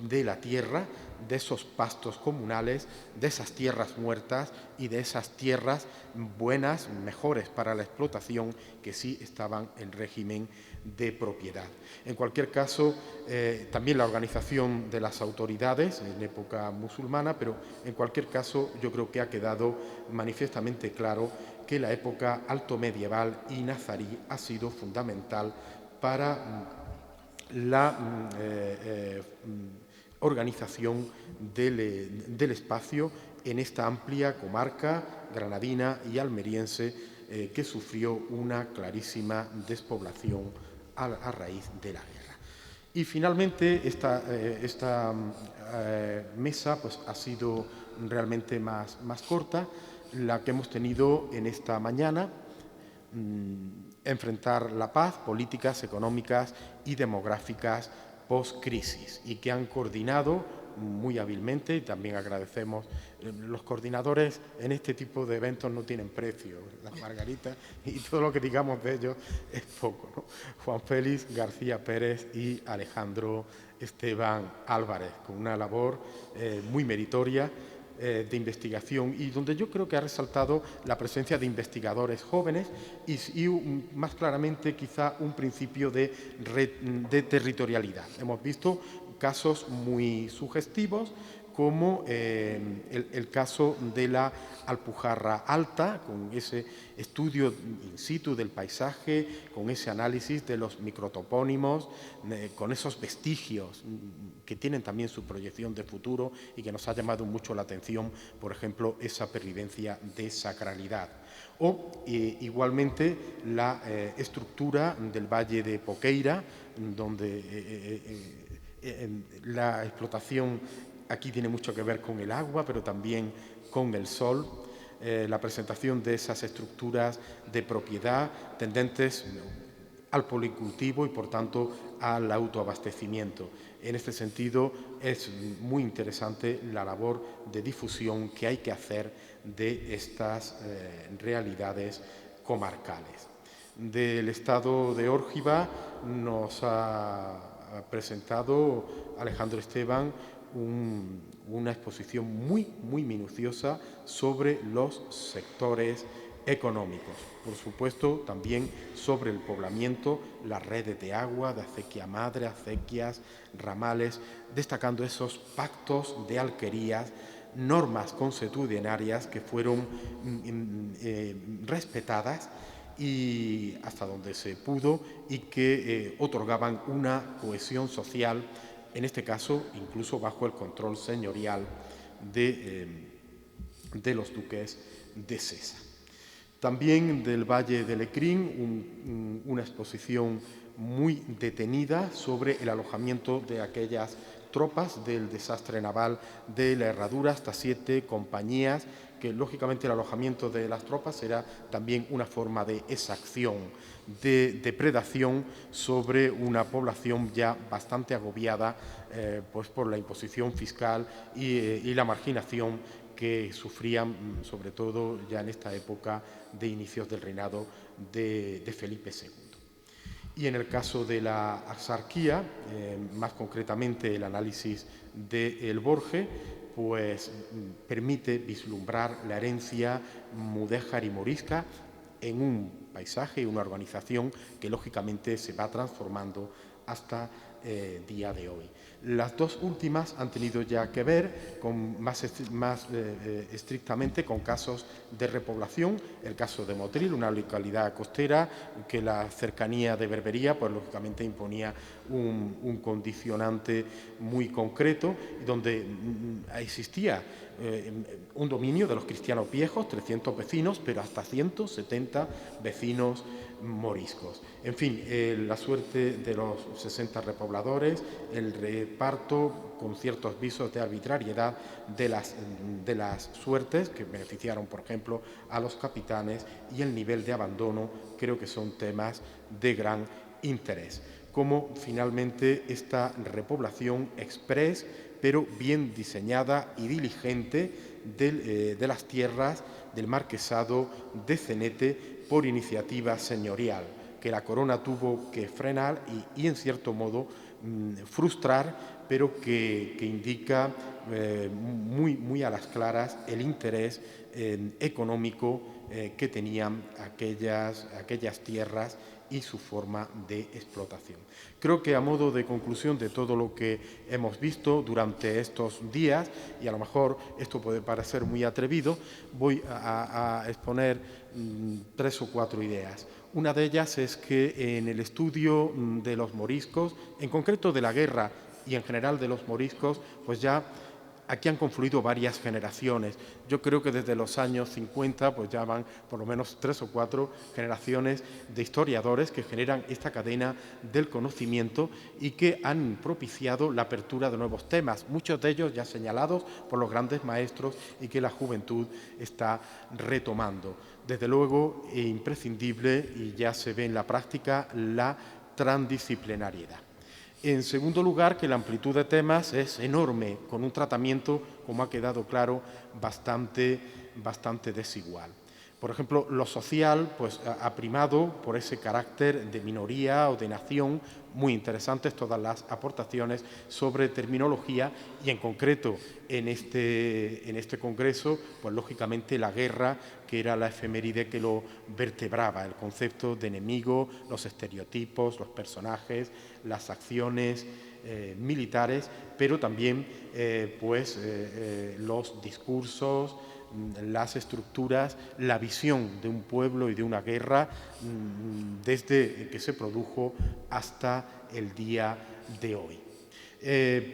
de la tierra, de esos pastos comunales, de esas tierras muertas y de esas tierras buenas, mejores para la explotación, que sí estaban en régimen de propiedad. En cualquier caso, también la organización de las autoridades en época musulmana, pero en cualquier caso yo creo que ha quedado manifiestamente claro que la época alto medieval y nazarí ha sido fundamental para la organización del espacio en esta amplia comarca granadina y almeriense que sufrió una clarísima despoblación a raíz de la guerra. Y finalmente esta mesa pues, ha sido realmente más corta, la que hemos tenido en esta mañana, enfrentar la paz, políticas económicas y demográficas post-crisis, y que han coordinado muy hábilmente, y también agradecemos. Los coordinadores en este tipo de eventos no tienen precio, las margaritas, y todo lo que digamos de ellos es poco, ¿no? Juan Félix García Pérez y Alejandro Esteban Álvarez, con una labor muy meritoria de investigación, y donde yo creo que ha resaltado la presencia de investigadores jóvenes y más claramente quizá un principio de territorialidad. Hemos visto casos muy sugestivos, como el caso de la Alpujarra Alta, con ese estudio in situ del paisaje, con ese análisis de los microtopónimos, con esos vestigios que tienen también su proyección de futuro y que nos ha llamado mucho la atención, por ejemplo, esa pervivencia de sacralidad. O igualmente la estructura del Valle de Poqueira, donde la explotación aquí tiene mucho que ver con el agua, pero también con el sol, la presentación de esas estructuras de propiedad tendentes al policultivo y, por tanto, al autoabastecimiento. En este sentido, es muy interesante la labor de difusión que hay que hacer de estas realidades comarcales. Del estado de Órgiva nos ha presentado Alejandro Esteban una exposición muy minuciosa sobre los sectores económicos. Por supuesto, también sobre el poblamiento, las redes de agua, de acequia madre, acequias, ramales, destacando esos pactos de alquerías, normas consuetudinarias que fueron respetadas y hasta donde se pudo, y que otorgaban una cohesión social, en este caso incluso bajo el control señorial de los duques de Sesa. También del Valle de Lecrín, una exposición muy detenida sobre el alojamiento de aquellas tropas del desastre naval de la Herradura, hasta 7 compañías, que lógicamente el alojamiento de las tropas era también una forma de exacción, de depredación sobre una población ya bastante agobiada pues por la imposición fiscal y la marginación que sufrían, sobre todo ya en esta época de inicios del reinado de Felipe II. Y en el caso de la axarquía, más concretamente el análisis de El Borge, pues permite vislumbrar la herencia mudéjar y morisca en un paisaje, una urbanización que lógicamente se va transformando hasta día de hoy. Las dos últimas han tenido ya que ver más estrictamente con casos de repoblación. El caso de Motril, una localidad costera que la cercanía de Berbería pues lógicamente imponía un condicionante muy concreto, donde existía un dominio de los cristianos viejos, 300 vecinos, pero hasta 170 vecinos moriscos. En fin, la suerte de los 60 repobladores, el reparto con ciertos visos de arbitrariedad de las suertes que beneficiaron, por ejemplo, a los capitanes, y el nivel de abandono, creo que son temas de gran interés. Como finalmente esta repoblación express, pero bien diseñada y diligente de las tierras del marquesado de Cenete por iniciativa señorial, que la corona tuvo que frenar y en cierto modo frustrar, pero que indica muy a las claras el interés económico que tenían aquellas tierras y su forma de explotación. Creo que a modo de conclusión de todo lo que hemos visto durante estos días, y a lo mejor esto puede parecer muy atrevido, voy a exponer 3 o 4 ideas. Una de ellas es que en el estudio de los moriscos, en concreto de la guerra y en general de los moriscos, pues ya aquí han confluido varias generaciones. Yo creo que desde los años 50 pues ya van por lo menos 3 o 4 generaciones de historiadores que generan esta cadena del conocimiento y que han propiciado la apertura de nuevos temas, muchos de ellos ya señalados por los grandes maestros y que la juventud está retomando. Desde luego, es imprescindible, y ya se ve en la práctica, la transdisciplinariedad. En segundo lugar, que la amplitud de temas es enorme, con un tratamiento, como ha quedado claro, bastante desigual. Por ejemplo, lo social pues, ha primado por ese carácter de minoría o de nación. Muy interesantes todas las aportaciones sobre terminología y, en concreto, en este congreso, pues lógicamente la guerra, que era la efeméride que lo vertebraba, el concepto de enemigo, los estereotipos, los personajes, las acciones militares, pero también los discursos, las estructuras, la visión de un pueblo y de una guerra desde que se produjo hasta el día de hoy.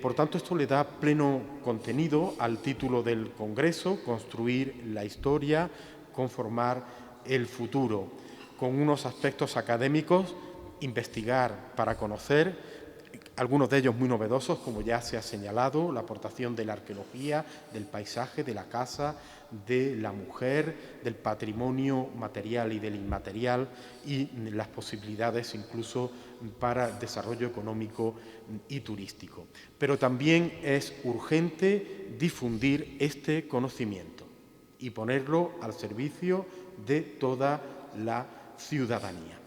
Por tanto, esto le da pleno contenido al título del Congreso: Construir la historia, conformar el futuro, con unos aspectos académicos: investigar para conocer, algunos de ellos muy novedosos, como ya se ha señalado, la aportación de la arqueología, del paisaje, de la casa, de la mujer, del patrimonio material y del inmaterial, y las posibilidades incluso para desarrollo económico y turístico. Pero también es urgente difundir este conocimiento y ponerlo al servicio de toda la ciudadanía.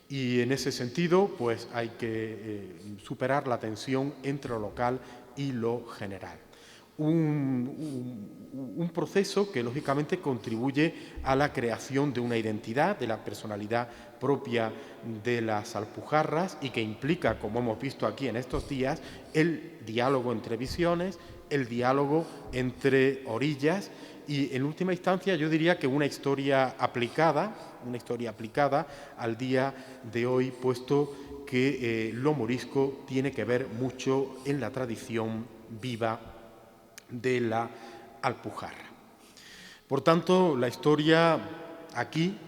Y en ese sentido, pues hay que superar la tensión entre lo local y lo general. Un proceso que, lógicamente, contribuye a la creación de una identidad, de la personalidad propia de las Alpujarras, y que implica, como hemos visto aquí en estos días, el diálogo entre visiones, el diálogo entre orillas y, en última instancia, yo diría que una historia aplicada al día de hoy, puesto que lo morisco tiene que ver mucho en la tradición viva de la Alpujarra. Por tanto, la historia aquí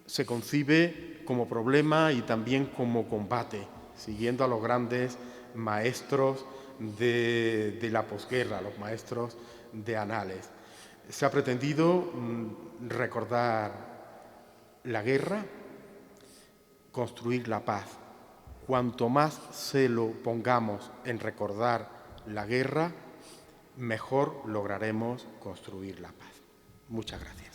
se concibe como problema y también como combate, siguiendo a los grandes maestros de la posguerra, los maestros de anales. Se ha pretendido recordar la guerra, construir la paz. Cuanto más se lo pongamos en recordar la guerra, mejor lograremos construir la paz. Muchas gracias.